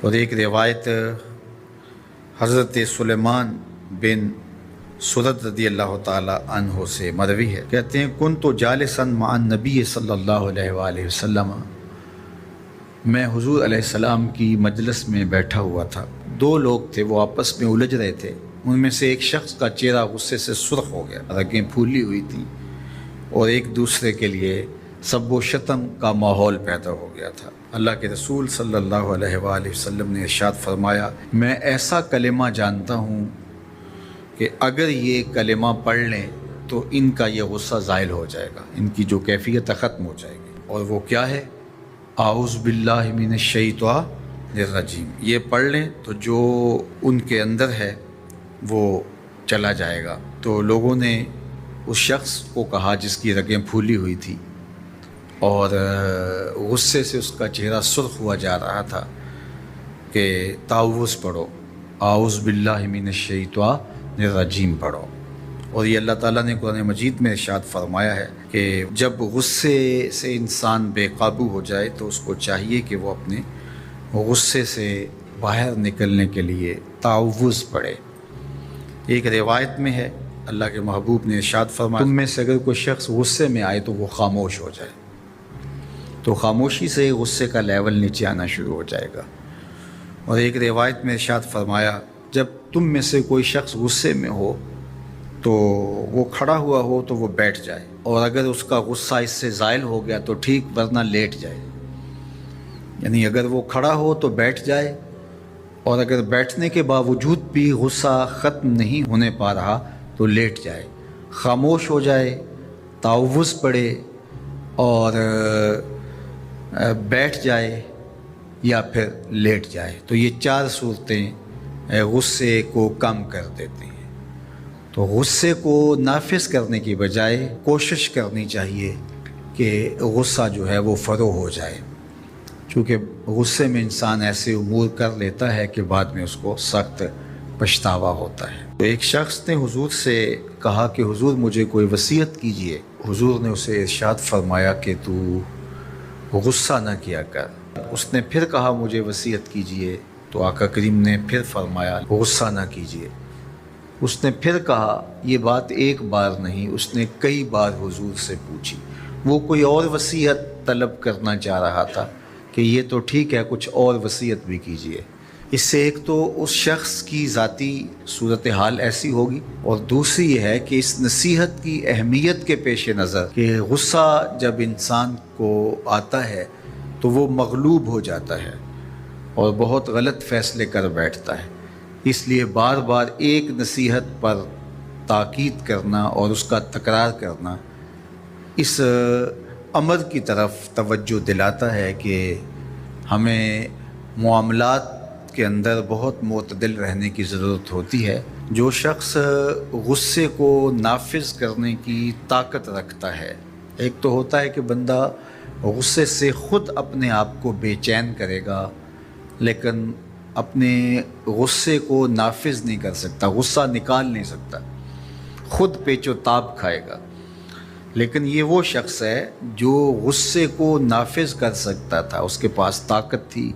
اور ایک روایت حضرت سلیمان بن سرد رضی اللہ تعالی عنہ سے مروی ہے، کہتے ہیں کنت جالسا مع النبی صلی اللہ علیہ وآلہ وسلم، میں حضور علیہ السلام کی مجلس میں بیٹھا ہوا تھا، دو لوگ تھے، وہ آپس میں الجھ رہے تھے، ان میں سے ایک شخص کا چہرہ غصے سے سرخ ہو گیا، رگیں پھولی ہوئی تھیں اور ایک دوسرے کے لیے سب و شتم کا ماحول پیدا ہو گیا تھا۔ اللہ کے رسول صلی اللہ علیہ وآلہ وسلم نے ارشاد فرمایا، میں ایسا کلمہ جانتا ہوں کہ اگر یہ کلمہ پڑھ لیں تو ان کا یہ غصہ زائل ہو جائے گا، ان کی جو کیفیت ختم ہو جائے گی، اور وہ کیا ہے؟ اعوذ باللہ من الشیطان الرجیم۔ یہ پڑھ لیں تو جو ان کے اندر ہے وہ چلا جائے گا۔ تو لوگوں نے اس شخص کو کہا جس کی رگیں پھولی ہوئی تھی اور غصے سے اس کا چہرہ سرخ ہوا جا رہا تھا کہ تعوذ پڑھو، اعوذ باللہ من الشیطان الرجیم پڑھو۔ اور یہ اللہ تعالیٰ نے قرآن مجید میں ارشاد فرمایا ہے کہ جب غصے سے انسان بے قابو ہو جائے تو اس کو چاہیے کہ وہ اپنے غصے سے باہر نکلنے کے لیے تعوذ پڑھے۔ ایک روایت میں ہے اللہ کے محبوب نے ارشاد فرمایا، تم میں سے اگر کوئی شخص غصے میں آئے تو وہ خاموش ہو جائے، تو خاموشی سے غصے کا لیول نیچے آنا شروع ہو جائے گا۔ اور ایک روایت میں ارشاد فرمایا، جب تم میں سے کوئی شخص غصے میں ہو تو وہ کھڑا ہوا ہو تو وہ بیٹھ جائے، اور اگر اس کا غصہ اس سے زائل ہو گیا تو ٹھیک، ورنہ لیٹ جائے۔ یعنی اگر وہ کھڑا ہو تو بیٹھ جائے، اور اگر بیٹھنے کے باوجود بھی غصہ ختم نہیں ہونے پا رہا تو لیٹ جائے، خاموش ہو جائے، تعوذ پڑھے اور بیٹھ جائے یا پھر لیٹ جائے۔ تو یہ چار صورتیں غصے کو کم کر دیتی ہیں۔ تو غصے کو نافذ کرنے کی بجائے کوشش کرنی چاہیے کہ غصہ جو ہے وہ فروغ ہو جائے، چونکہ غصے میں انسان ایسے امور کر لیتا ہے کہ بعد میں اس کو سخت پچھتاوا ہوتا ہے۔ تو ایک شخص نے حضور سے کہا کہ حضور مجھے کوئی وصیت کیجئے۔ حضور نے اسے ارشاد فرمایا کہ تو غصہ نہ کیا کر۔ اس نے پھر کہا مجھے وصیت کیجئے، تو آقا کریم نے پھر فرمایا غصہ نہ کیجئے۔ اس نے پھر کہا، یہ بات ایک بار نہیں، اس نے کئی بار حضور سے پوچھی۔ وہ کوئی اور وصیت طلب کرنا چاہ رہا تھا کہ یہ تو ٹھیک ہے، کچھ اور وصیت بھی کیجئے۔ اس سے ایک تو اس شخص کی ذاتی صورتحال ایسی ہوگی، اور دوسری یہ ہے کہ اس نصیحت کی اہمیت کے پیش نظر کہ غصہ جب انسان کو آتا ہے تو وہ مغلوب ہو جاتا ہے اور بہت غلط فیصلے کر بیٹھتا ہے، اس لیے بار بار ایک نصیحت پر تاکید کرنا اور اس کا تکرار کرنا اس امر کی طرف توجہ دلاتا ہے کہ ہمیں معاملات کے اندر بہت معتدل رہنے کی ضرورت ہوتی ہے۔ جو شخص غصے کو نافذ کرنے کی طاقت رکھتا ہے، ایک تو ہوتا ہے کہ بندہ غصے سے خود اپنے آپ کو بے چین کرے گا، لیکن اپنے غصے کو نافذ نہیں کر سکتا، غصہ نکال نہیں سکتا، خود پیچ و تاب کھائے گا۔ لیکن یہ وہ شخص ہے جو غصے کو نافذ کر سکتا تھا، اس کے پاس طاقت تھی،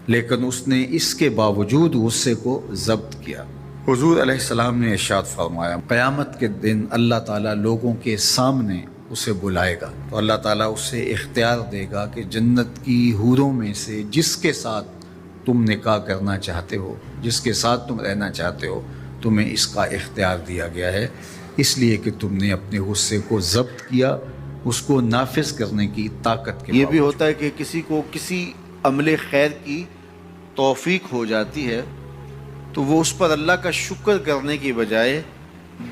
لیکن اس نے اس کے باوجود غصے کو ضبط کیا۔ حضور علیہ السلام نے ارشاد فرمایا، قیامت کے دن اللہ تعالیٰ لوگوں کے سامنے اسے بلائے گا، تو اللہ تعالیٰ اسے اختیار دے گا کہ جنت کی حوروں میں سے جس کے ساتھ تم نکاح کرنا چاہتے ہو، جس کے ساتھ تم رہنا چاہتے ہو، تمہیں اس کا اختیار دیا گیا ہے، اس لیے کہ تم نے اپنے غصے کو ضبط کیا، اس کو نافذ کرنے کی طاقت کے یہ بھی ہوتا ہے کہ کسی کو کسی عمل خیر کی توفیق ہو جاتی ہے تو وہ اس پر اللہ کا شکر کرنے کی بجائے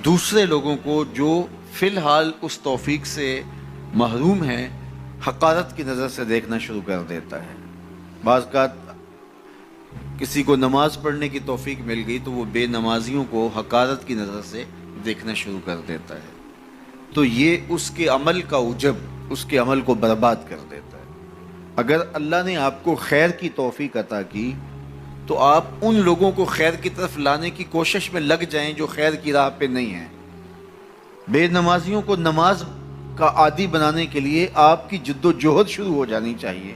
دوسرے لوگوں کو جو فی الحال اس توفیق سے محروم ہیں حقارت کی نظر سے دیکھنا شروع کر دیتا ہے۔ بعض اوقات کسی کو نماز پڑھنے کی توفیق مل گئی تو وہ بے نمازیوں کو حقارت کی نظر سے دیکھنا شروع کر دیتا ہے، تو یہ اس کے عمل کا عجب اس کے عمل کو برباد کر دیتا ہے۔ اگر اللہ نے آپ کو خیر کی توفیق عطا کی تو آپ ان لوگوں کو خیر کی طرف لانے کی کوشش میں لگ جائیں جو خیر کی راہ پہ نہیں ہیں۔ بے نمازیوں کو نماز کا عادی بنانے کے لیے آپ کی جد و جہد شروع ہو جانی چاہیے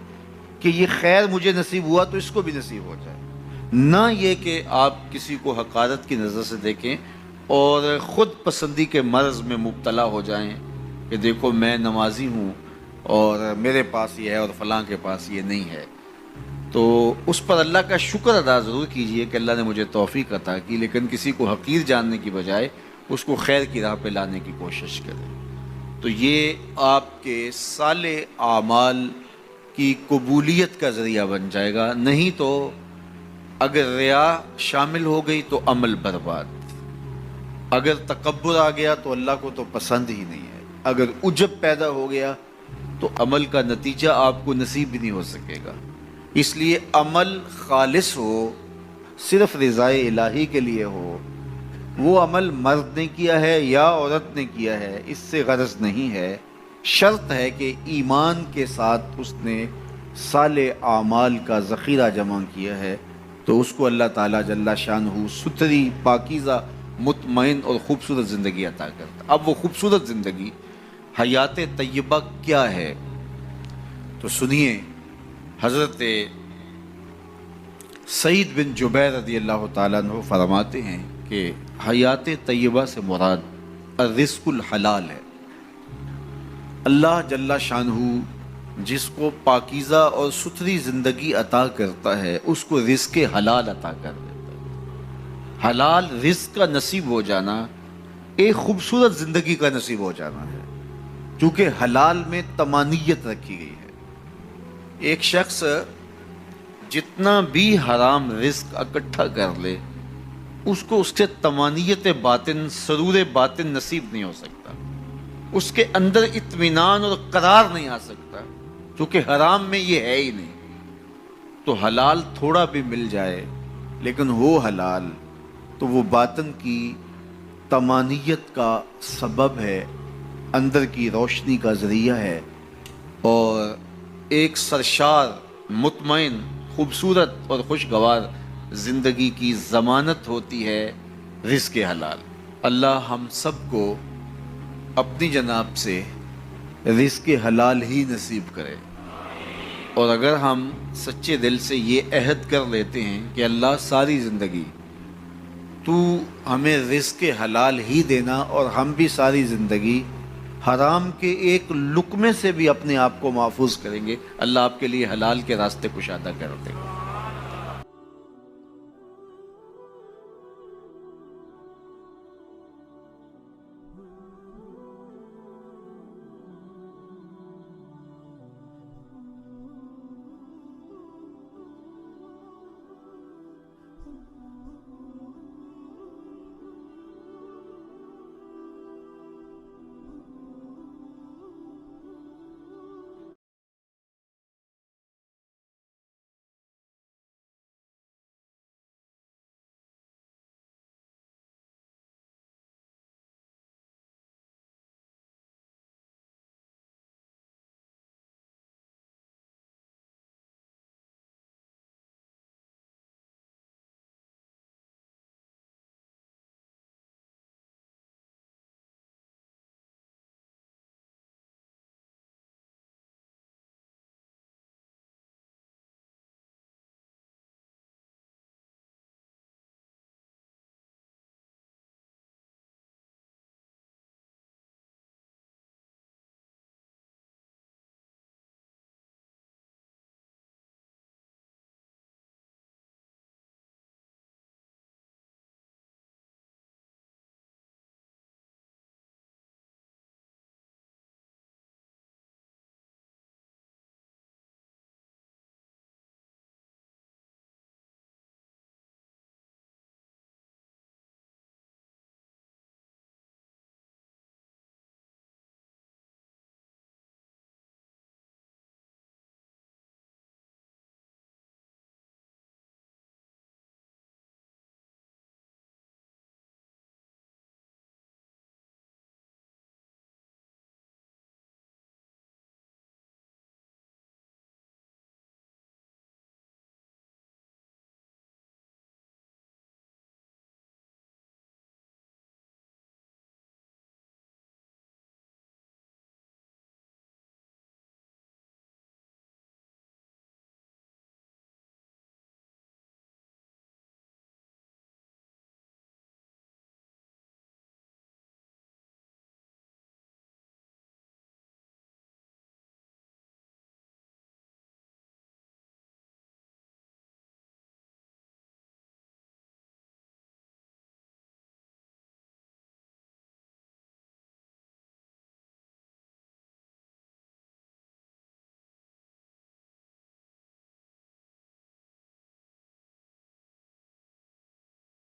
کہ یہ خیر مجھے نصیب ہوا تو اس کو بھی نصیب ہو جائے، نہ یہ کہ آپ کسی کو حقارت کی نظر سے دیکھیں اور خود پسندی کے مرض میں مبتلا ہو جائیں کہ دیکھو میں نمازی ہوں اور میرے پاس یہ ہے اور فلاں کے پاس یہ نہیں ہے۔ تو اس پر اللہ کا شکر ادا ضرور کیجئے کہ اللہ نے مجھے توفیق عطا کی، لیکن کسی کو حقیر جاننے کی بجائے اس کو خیر کی راہ پہ لانے کی کوشش کریں۔ تو یہ آپ کے صالح اعمال کی قبولیت کا ذریعہ بن جائے گا، نہیں تو اگر ریا شامل ہو گئی تو عمل برباد، اگر تکبر آ گیا تو اللہ کو تو پسند ہی نہیں ہے، اگر عجب پیدا ہو گیا تو عمل کا نتیجہ آپ کو نصیب بھی نہیں ہو سکے گا۔ اس لیے عمل خالص ہو، صرف رضائے الہی کے لیے ہو، وہ عمل مرد نے کیا ہے یا عورت نے کیا ہے اس سے غرض نہیں ہے، شرط ہے کہ ایمان کے ساتھ اس نے صالح اعمال کا ذخیرہ جمع کیا ہے، تو اس کو اللہ تعالیٰ جل شانہ ستھری، پاکیزہ، مطمئن اور خوبصورت زندگی عطا کرتا۔ اب وہ خوبصورت زندگی حیات طیبہ کیا ہے؟ تو سنیے، حضرت سعید بن جبیر رضی اللہ تعالیٰ عنہ فرماتے ہیں کہ حیات طیبہ سے مراد الرزق الحلال ہے۔ اللہ جل شانہ جس کو پاکیزہ اور ستھری زندگی عطا کرتا ہے اس کو رزق حلال عطا کر دیتا ہے۔ حلال رزق کا نصیب ہو جانا ایک خوبصورت زندگی کا نصیب ہو جانا ہے، کیونکہ حلال میں طمانیت رکھی گئی ہے۔ ایک شخص جتنا بھی حرام رزق اکٹھا کر لے اس کو اس سے طمانیت باطن، سرور باطن نصیب نہیں ہو سکتا، اس کے اندر اطمینان اور قرار نہیں آ سکتا، کیونکہ حرام میں یہ ہے ہی نہیں۔ تو حلال تھوڑا بھی مل جائے لیکن ہو حلال تو وہ باطن کی طمانیت کا سبب ہے، اندر کی روشنی کا ذریعہ ہے، اور ایک سرشار، مطمئن، خوبصورت اور خوشگوار زندگی کی ضمانت ہوتی ہے رزق حلال۔ اللہ ہم سب کو اپنی جناب سے رزق حلال ہی نصیب کرے، اور اگر ہم سچے دل سے یہ عہد کر لیتے ہیں کہ اللہ ساری زندگی تو ہمیں رزق حلال ہی دینا، اور ہم بھی ساری زندگی حرام کے ایک لقمے سے بھی اپنے آپ کو محفوظ کریں گے، اللہ آپ کے لیے حلال کے راستے کشادہ کر دے گا۔